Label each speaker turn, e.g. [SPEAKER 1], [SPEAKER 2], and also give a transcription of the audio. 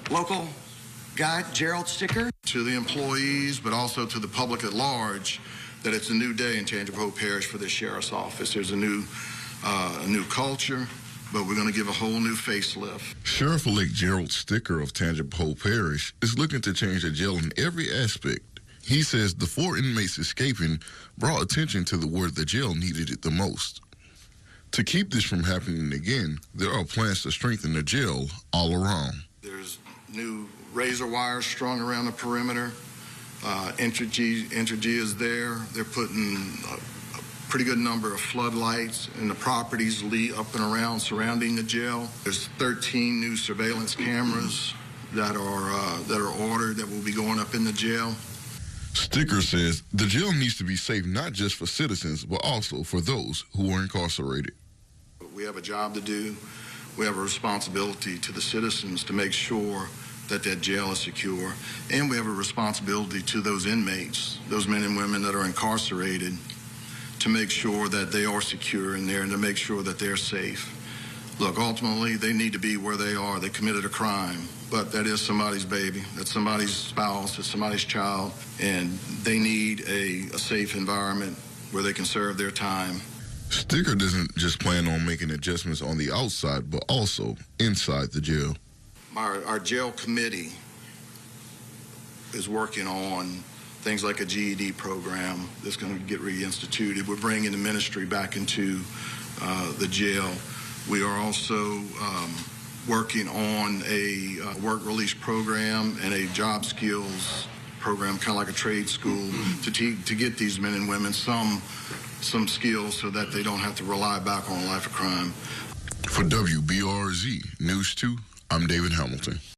[SPEAKER 1] local guy, Gerald Sticker.
[SPEAKER 2] To the employees, but also to the public at large, that it's a new day in Tangipahoa Parish for the sheriff's office. There's a new culture, but we're going to give a whole new facelift.
[SPEAKER 3] Sheriff-elect Gerald Sticker of Tangipahoa Parish is looking to change the jail in every aspect. He says the 4 inmates escaping brought attention to where the jail needed it the most. To keep this from happening again, there are plans to strengthen the jail all around.
[SPEAKER 2] There's new razor wires strung around the perimeter. Entergy is there. They're putting a pretty good number of floodlights in the properties up and around surrounding the jail. There's 13 new surveillance cameras that are ordered that will be going up in the jail.
[SPEAKER 3] Sticker says the jail needs to be safe not just for citizens, but also for those who are incarcerated.
[SPEAKER 2] We have a job to do. We have a responsibility to the citizens to make sure that jail is secure, and we have a responsibility to those inmates, those men and women that are incarcerated, to make sure that they are secure in there and to make sure that they're safe. Look, ultimately, they need to be where they are. They committed a crime, but that is somebody's baby, that's somebody's spouse, that's somebody's child, and they need a safe environment where they can serve their time.
[SPEAKER 3] Sticker doesn't just plan on making adjustments on the outside, but also inside the jail.
[SPEAKER 2] Our jail committee is working on things like a GED program that's going to get reinstituted. We're bringing the ministry back into the jail. We are also working on a work release program and a job skills program, kind of like a trade school, to get these men and women some skills so that they don't have to rely back on a life of crime.
[SPEAKER 3] For WBRZ News 2, I'm David Hamilton.